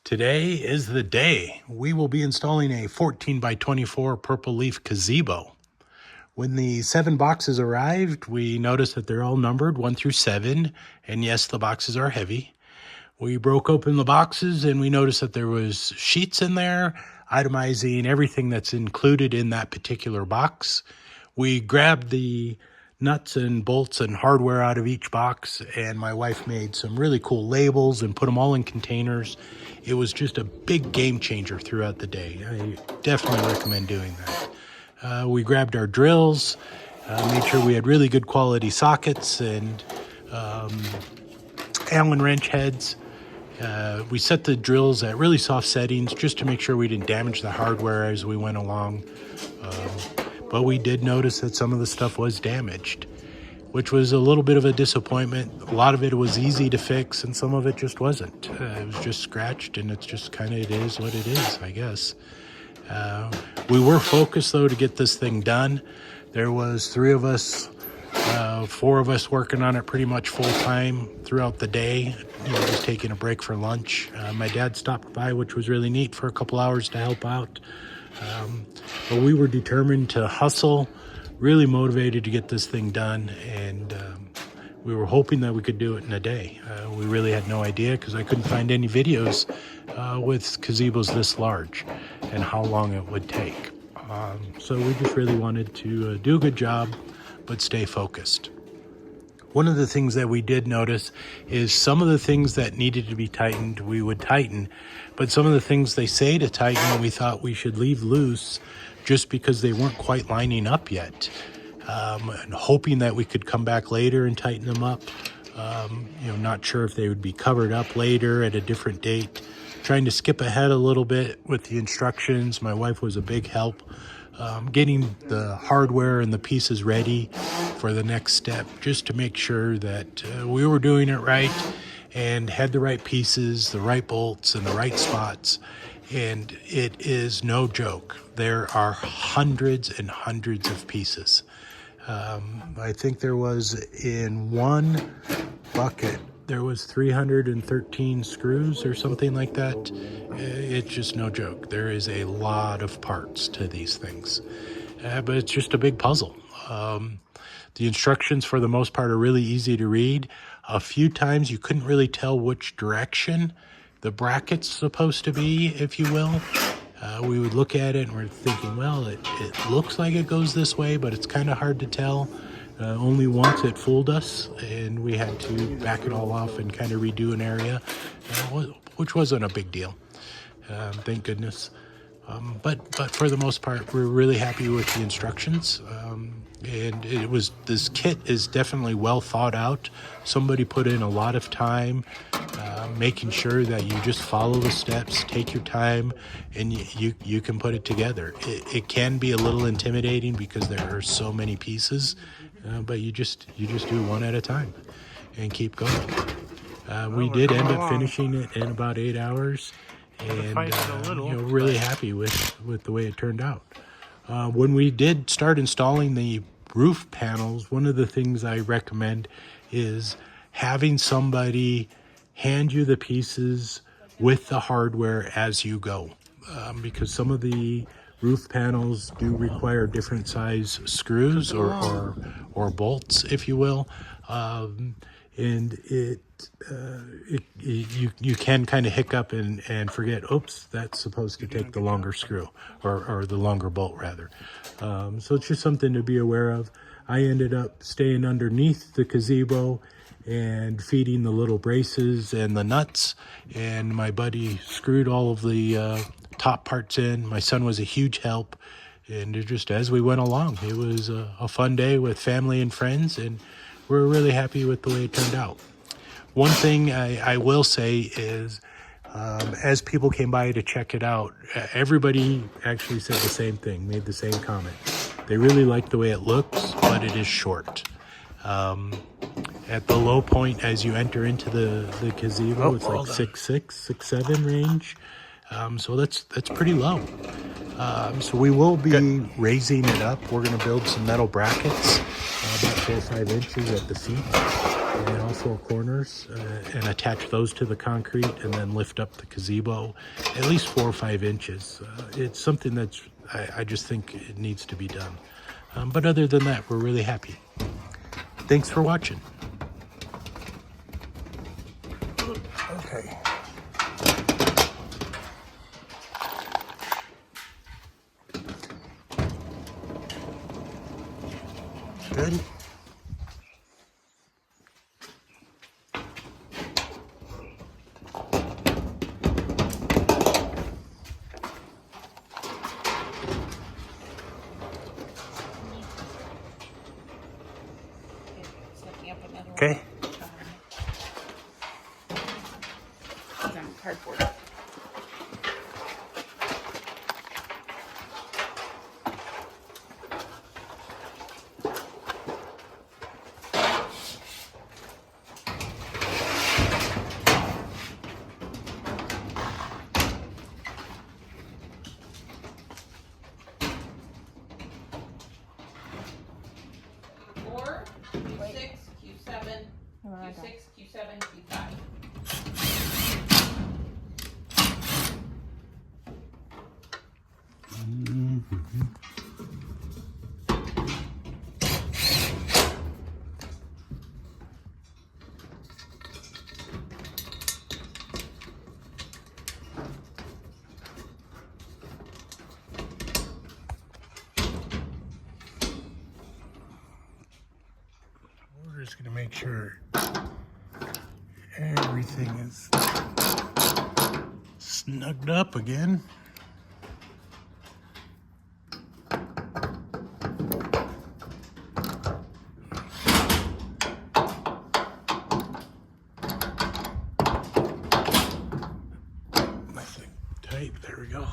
Today is the day. We will be installing a 14 by 24 purple leaf gazebo. When the 7 boxes arrived, we noticed that they're all numbered 1 through 7, and yes, the boxes are heavy. We broke open the boxes and we noticed that there was sheets in there itemizing everything that's included in that particular box. We grabbed the nuts and bolts and hardware out of each box, and my wife made some really cool labels and put them all in containers. It was just a big game changer throughout the day. I definitely recommend doing that. We grabbed our drills, made sure we had really good quality sockets and Allen wrench heads. We set the drills at really soft settings just to make sure we didn't damage the hardware as we went along. But we did notice that some of the stuff was damaged, which was a little bit of a disappointment. A lot of it was easy to fix and some of it just wasn't. It was just scratched, and it's just kind of, it is what it is, I guess. We were focused though to get this thing done. There was 3 of us, 4 of us working on it pretty much full time throughout the day, just taking a break for lunch. My dad stopped by, which was really neat, for a couple hours to help out. But we were determined to hustle, really motivated to get this thing done, and we were hoping that we could do it in a day. We really had no idea because I couldn't find any videos with gazebos this large and how long it would take. So we just really wanted to do a good job, but stay focused. One of the things that we did notice is some of the things that needed to be tightened, we would tighten, but some of the things they say to tighten, we thought we should leave loose just because they weren't quite lining up yet. And hoping that we could come back later and tighten them up. Not sure if they would be covered up later at a different date. Trying to skip ahead a little bit with the instructions. My wife was a big help. Getting the hardware and the pieces ready for the next step, just to make sure that we were doing it right and had the right pieces, the right bolts, and the right spots. And it is no joke. There are hundreds and hundreds of pieces. I think there was, in one bucket, there was 313 screws or something like that. It's just no joke. There is a lot of parts to these things, but it's just a big puzzle. The instructions for the most part are really easy to read. A few times you couldn't really tell which direction the bracket's supposed to be, if you will. We would look at it and we're thinking, well, it looks like it goes this way, but it's kind of hard to tell. Only once it fooled us, and we had to back it all off and kind of redo an area, which wasn't a big deal, thank goodness. But for the most part, we're really happy with the instructions. And this kit is definitely well thought out. Somebody put in a lot of time, making sure that you just follow the steps, take your time, and you can put it together. It can be a little intimidating because there are so many pieces, but you just do one at a time and keep going. We did end up finishing it in about 8 hours, and really happy with the way it turned out. When we did start installing the roof panels, one of the things I recommend is having somebody hand you the pieces with the hardware as you go, because some of the roof panels do require different size screws or bolts, if you will, and you can kind of hiccup and forget, oops, that's supposed to take the longer screw or the longer bolt rather. So it's just something to be aware of. I ended up staying underneath the gazebo and feeding the little braces and the nuts, and my buddy screwed all of the top parts in. My son was a huge help, and just as we went along, it was a fun day with family and friends, and we're really happy with the way it turned out. One thing I will say is, as people came by to check it out, everybody actually said the same thing, made the same comment. They really like the way it looks, but it is short. At the low point, as you enter into the gazebo, it's like 6'6", 6'7" range. So that's pretty low. So we will be raising it up. We're going to build some metal brackets, about 4 or 5 inches at the feet. and also corners, and attach those to the concrete, and then lift up the gazebo at least 4 or 5 inches. It's something that's, I just think it needs to be done. But other than that, we're really happy. Thanks for watching. Okay. Good. Okay. Cardboard. Q6, Q7, Q6, Q7, Q5. We're just gonna make sure everything is snugged up again. Nice and tight, there we go.